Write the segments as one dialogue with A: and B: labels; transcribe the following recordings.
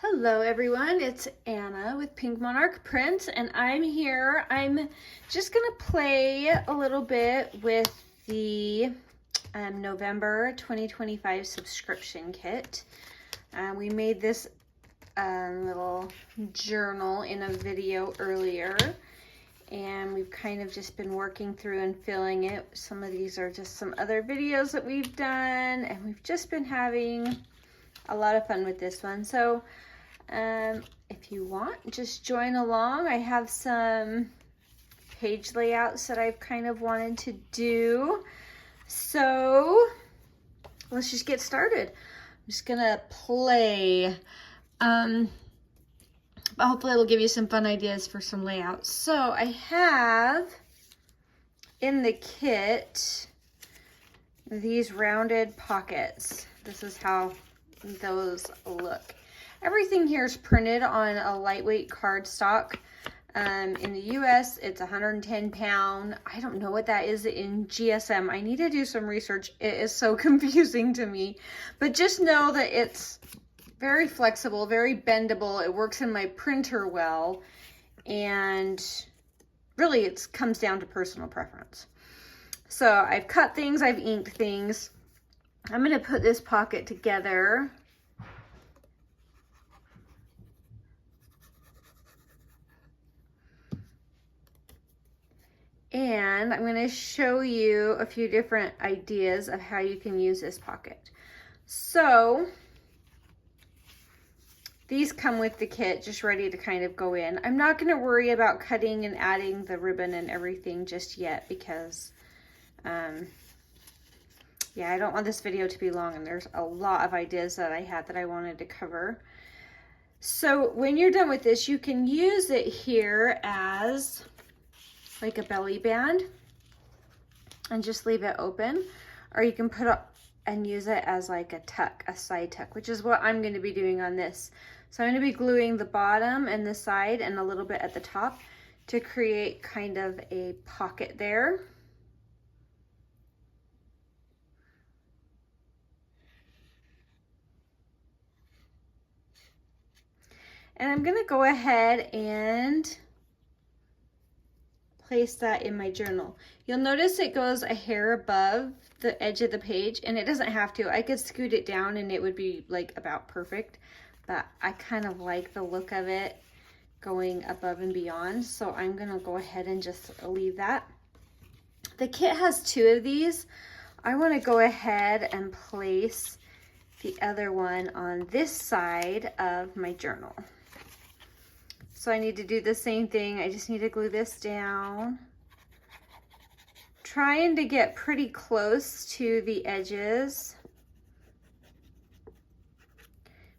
A: Hello everyone, it's Anna with Pink Monarch Print, and I'm here. I'm just gonna play a little bit with the November 2025 subscription kit. We made this little journal in a video earlier, and we've kind of just been working through and filling it. Some of these are just some other videos that we've done, and we've just been having a lot of fun with this one. So if you want, just join along. I have some page layouts that I've kind of wanted to do. So let's just get started. I'm just gonna play. But hopefully it'll give you some fun ideas for some layouts. So I have in the kit these rounded pockets. This is how those look. Everything here is printed on a lightweight cardstock. In the US, it's 110 pound. I don't know what that is in GSM. I need to do some research. It is so confusing to me. But just know that it's very flexible, very bendable. It works in my printer well. And really, it comes down to personal preference. So I've cut things, I've inked things. I'm going to put this pocket together. And I'm going to show you a few different ideas of how you can use this pocket. So these come with the kit just ready to kind of go in. I'm not going to worry about cutting and adding the ribbon and everything just yet because yeah, I don't want this video to be long, and there's a lot of ideas that I had that I wanted to cover. So when you're done with this, you can use it here as like a belly band and just leave it open, or you can put up and use it as like a tuck, a side tuck, which is what I'm going to be doing on this. So I'm going to be gluing the bottom and the side and a little bit at the top to create kind of a pocket there. And I'm going to go ahead and place that in my journal. You'll notice it goes a hair above the edge of the page, and it doesn't have to. I could scoot it down and it would be like about perfect, but I kind of like the look of it going above and beyond. So I'm going to go ahead and just leave that. The kit has two of these. I want to go ahead and place the other one on this side of my journal. So I need to do the same thing. I just need to glue this down. Trying to get pretty close to the edges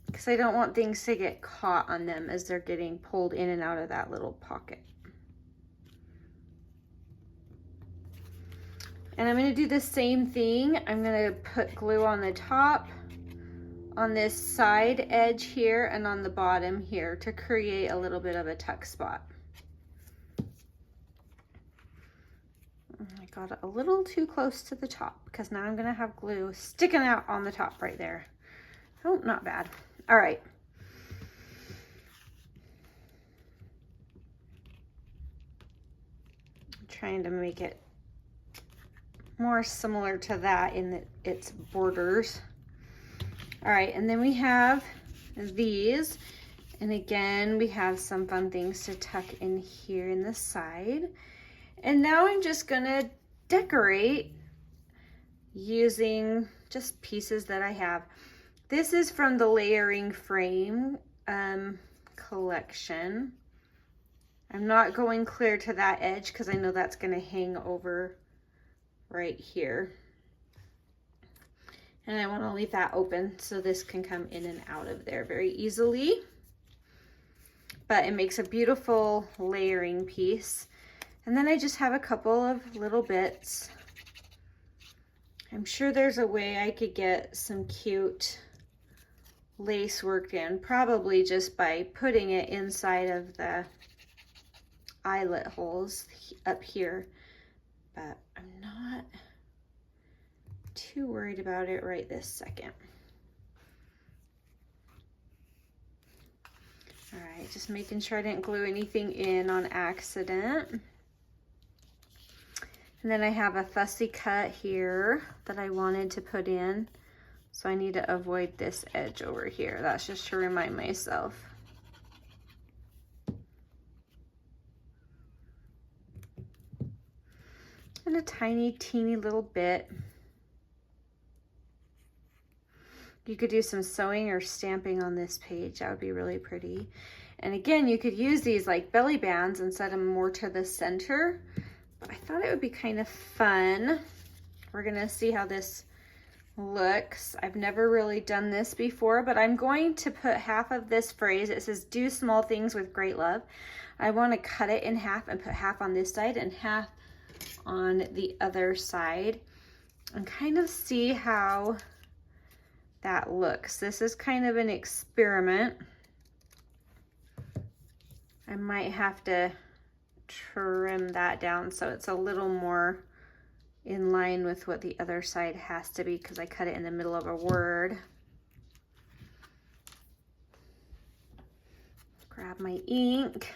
A: because I don't want things to get caught on them as they're getting pulled in and out of that little pocket. And I'm going to do the same thing. I'm going to put glue on the top, on this side edge here, and on the bottom here to create a little bit of a tuck spot. I got it a little too close to the top because now I'm going to have glue sticking out on the top right there. Oh, not bad. All right. I'm trying to make it more similar to that in its borders. All right, and then we have these, and again, we have some fun things to tuck in here in the side. And now I'm just gonna decorate using just pieces that I have. This is from the Layering Frame collection. I'm not going clear to that edge because I know that's gonna hang over right here. And I want to leave that open so this can come in and out of there very easily. But it makes a beautiful layering piece. And then I just have a couple of little bits. I'm sure there's a way I could get some cute lace worked in, probably just by putting it inside of the eyelet holes up here. But I'm not too worried about it right this second. just making sure I didn't glue anything in on accident. And then I have a fussy cut here that I wanted to put in. So I need to avoid this edge over here. That's just to remind myself. And a tiny, teeny little bit. You could do some sewing or stamping on this page. That would be really pretty. And again, you could use these like belly bands and set them more to the center. But I thought it would be kind of fun. We're gonna see how this looks. I've never really done this before, but I'm going to put half of this phrase. It says, do small things with great love. I want to cut it in half and put half on this side and half on the other side and kind of see how that looks. This is kind of an experiment. I might have to trim that down so it's a little more in line with what the other side has to be because I cut it in the middle of a word. Grab my ink.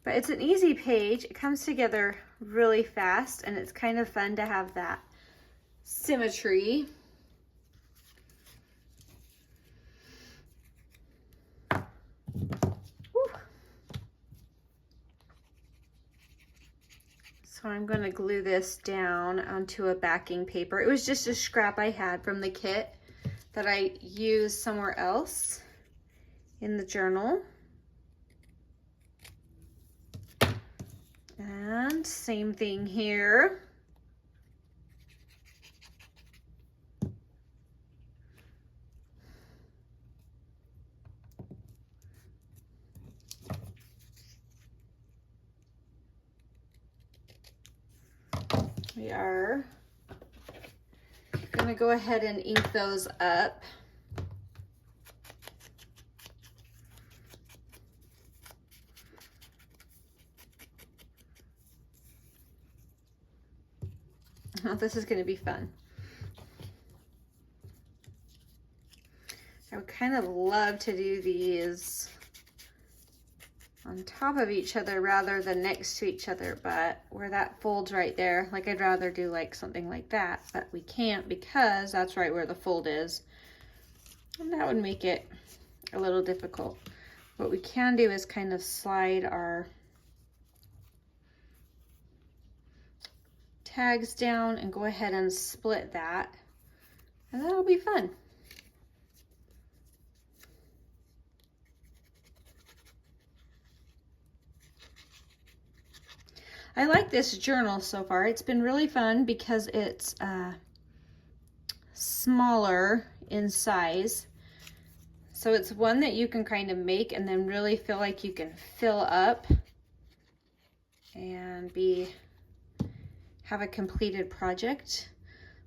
A: But it's an easy page. It comes together really fast and it's kind of fun to have that symmetry. So I'm going to glue this down onto a backing paper. It was just a scrap I had from the kit that I used somewhere else in the journal. And same thing here. We are going to go ahead and ink those up. Oh, this is going to be fun. I would kind of love to do these on top of each other rather than next to each other, but where that folds right there, like I'd rather do like something like that, but we can't because that's right where the fold is. And that would make it a little difficult. What we can do is kind of slide our tags down and go ahead and split that, and that'll be fun. I like this journal so far. It's been really fun because it's smaller in size. So it's one that you can kind of make and then really feel like you can fill up and have a completed project.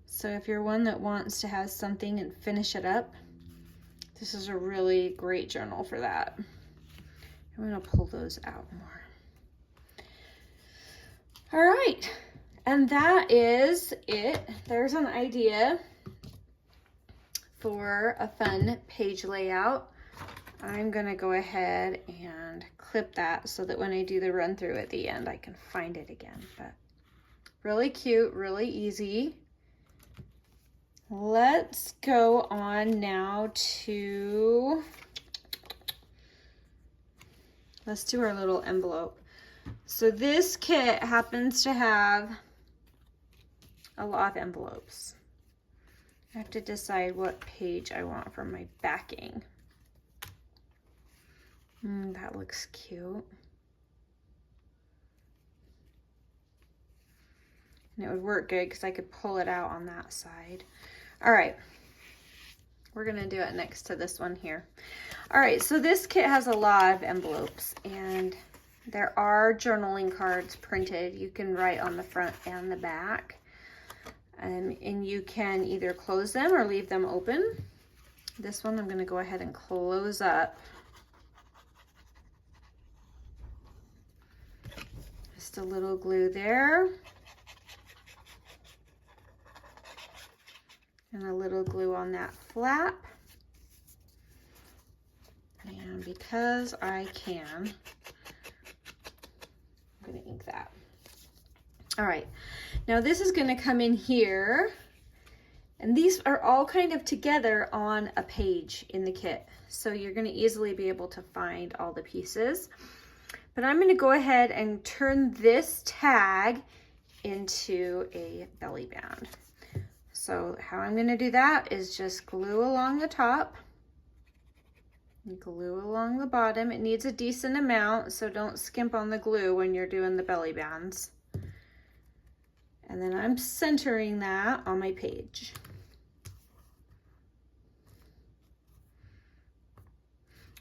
A: So if you're one that wants to have something and finish it up, this is a really great journal for that. I'm gonna pull those out more. All right, and that is it. There's an idea for a fun page layout. I'm gonna go ahead and clip that so that when I do the run through at the end, I can find it again. But really cute, really easy. Let's go on now to, let's do our little envelope. So this kit happens to have a lot of envelopes. I have to decide what page I want for my backing. That looks cute. And it would work good because I could pull it out on that side. All right, we're gonna do it next to this one here. All right, so this kit has a lot of envelopes and there are journaling cards printed. You can write on the front and the back. And you can either close them or leave them open. This one I'm gonna go ahead and close up. Just a little glue there. And a little glue on that flap. And because I can, I'm gonna ink that. All right, now this is gonna come in here, and these are all kind of together on a page in the kit. So you're gonna easily be able to find all the pieces. But I'm gonna go ahead and turn this tag into a belly band. So how I'm gonna do that is just glue along the top, glue along the bottom. It needs a decent amount, so don't skimp on the glue when you're doing the belly bands. And then I'm centering that on my page.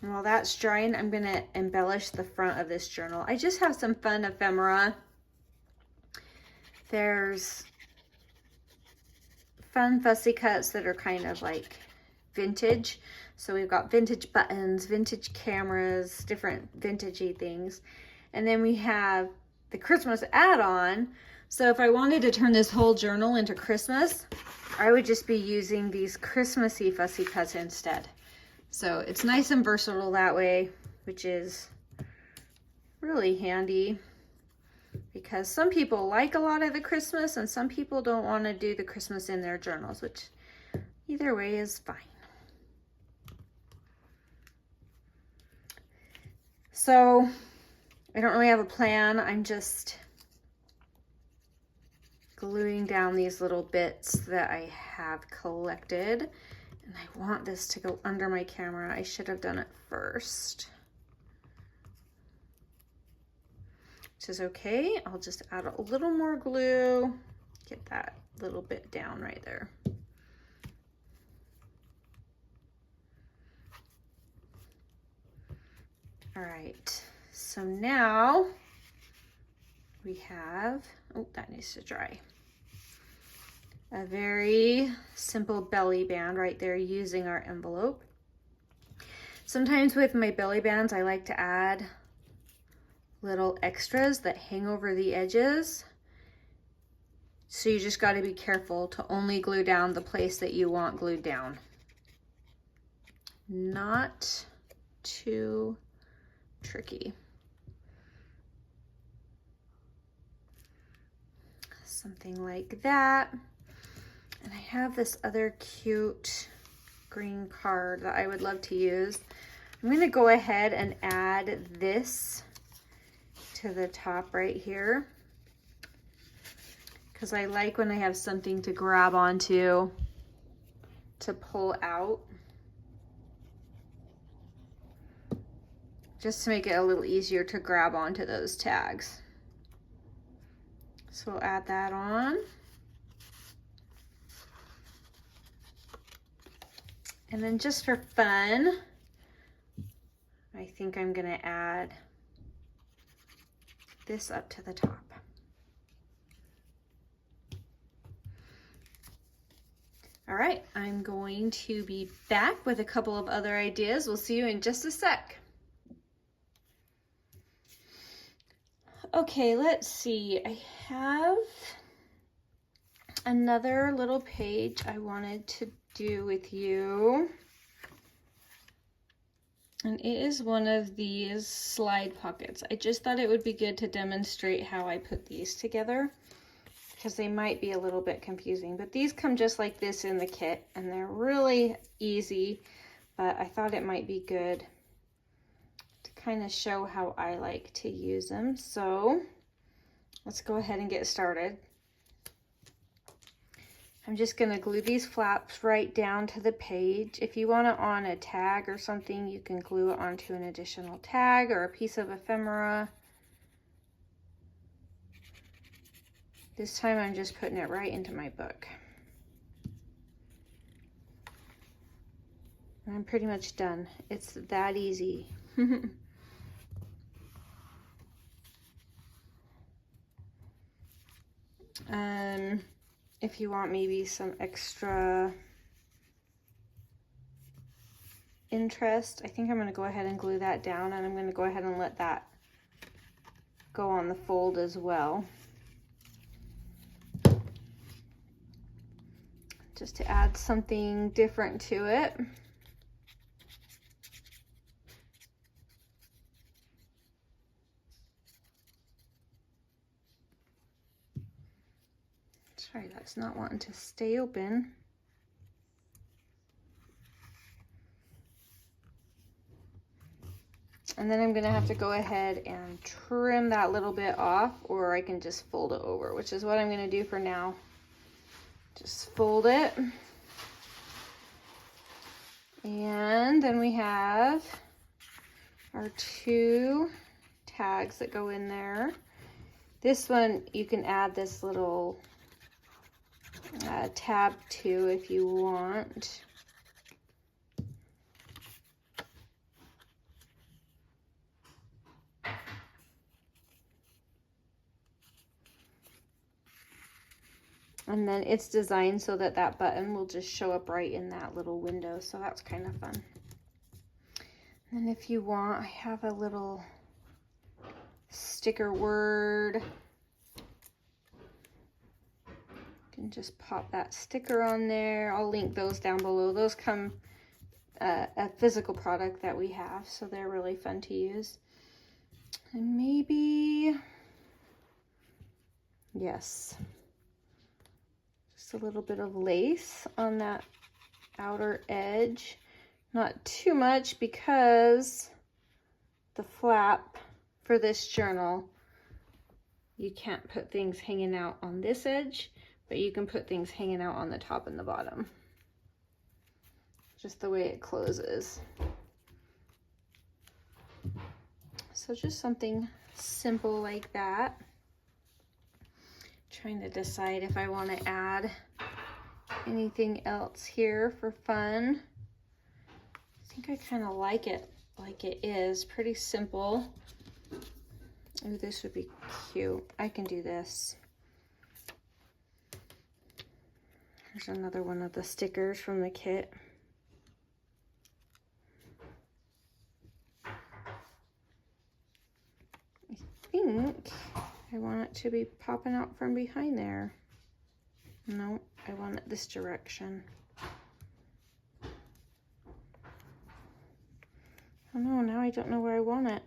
A: And while that's drying, I'm gonna embellish the front of this journal. I just have some fun ephemera. There's fun fussy cuts that are kind of like vintage. So we've got vintage buttons, vintage cameras, different vintagey things. And then we have the Christmas add-on. So if I wanted to turn this whole journal into Christmas, I would just be using these Christmassy fussy cuts instead. So it's nice and versatile that way, which is really handy because some people like a lot of the Christmas and some people don't want to do the Christmas in their journals, which either way is fine. So I don't really have a plan. I'm just gluing down these little bits that I have collected, and I want this to go under my camera. I should have done it first, which is okay. I'll just add a little more glue, get that little bit down right there. All right, so now we have, oh, that needs to dry. A very simple belly band right there using our envelope. Sometimes with my belly bands, I like to add little extras that hang over the edges. So you just got to be careful to only glue down the place that you want glued down. Not too tricky. Something like that. And I have this other cute green card that I would love to use. I'm going to go ahead and add this to the top right here because I like when I have something to grab onto to pull out, just to make it a little easier to grab onto those tags. So we'll add that on. And then just for fun, I think I'm gonna add this up to the top. All right, I'm going to be back with a couple of other ideas. We'll see you in just a sec. Okay, let's see. I have another little page I wanted to do with you. And it is one of these slide pockets. I just thought it would be good to demonstrate how I put these together because they might be a little bit confusing. But these come just like this in the kit and they're really easy, but I thought it might be good to kind of show how I like to use them. So let's go ahead and get started. I'm just going to glue these flaps right down to the page. If you want it on a tag or something, you can glue it onto an additional tag or a piece of ephemera. This time I'm just putting it right into my book. And I'm pretty much done. It's that easy. If you want maybe some extra interest, I think I'm going to go ahead and glue that down, and I'm going to go ahead and let that go on the fold as well, just to add something different to it. Sorry, that's not wanting to stay open. And then I'm gonna have to go ahead and trim that little bit off, or I can just fold it over, which is what I'm gonna do for now. Just fold it. And then we have our 2 tags that go in there. This one, you can add this little tab to if you want. And then it's designed so that that button will just show up right in that little window. So that's kind of fun. And if you want, I have a little sticker word. You can just pop that sticker on there. I'll link those down below. Those come a physical product that we have, so they're really fun to use. And maybe, yes, just a little bit of lace on that outer edge. Not too much, because the flap for this journal, you can't put things hanging out on this edge, but you can put things hanging out on the top and the bottom. Just the way it closes. So just something simple like that. Trying to decide if I want to add anything else here for fun. I think I kind of like it is. Pretty simple. Ooh, this would be cute. I can do this. Here's another one of the stickers from the kit. I think I want it to be popping out from behind there. No, I want it this direction. Oh no, now I don't know where I want it.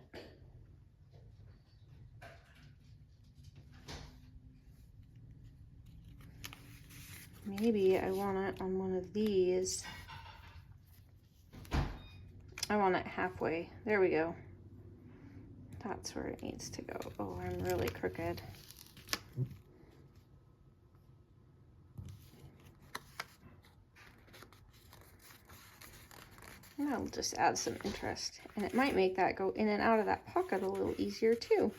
A: Maybe I want it on one of these. I want it halfway. There we go. That's where it needs to go. Oh, I'm really crooked. And that'll just add some interest. And it might make that go in and out of that pocket a little easier too.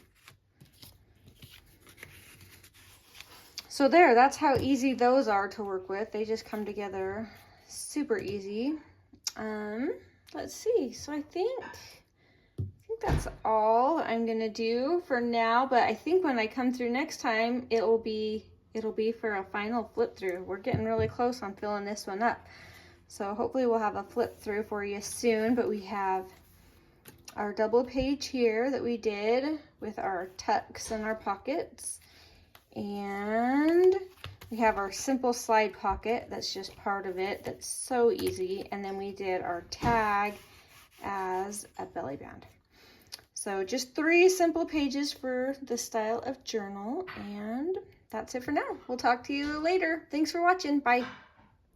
A: So there, that's how easy those are to work with. They just come together super easy. Let's see. So I think that's all I'm gonna do for now, but I think when I come through next time, it'll be for a final flip through. We're getting really close on filling this one up. So hopefully we'll have a flip through for you soon, but we have our double page here that we did with our tucks and our pockets. And we have our simple slide pocket that's just part of it. That's so easy. And then we did our tag as a belly band. So just 3 simple pages for this style of journal. And that's it for now. We'll talk to you later. Thanks for watching. Bye.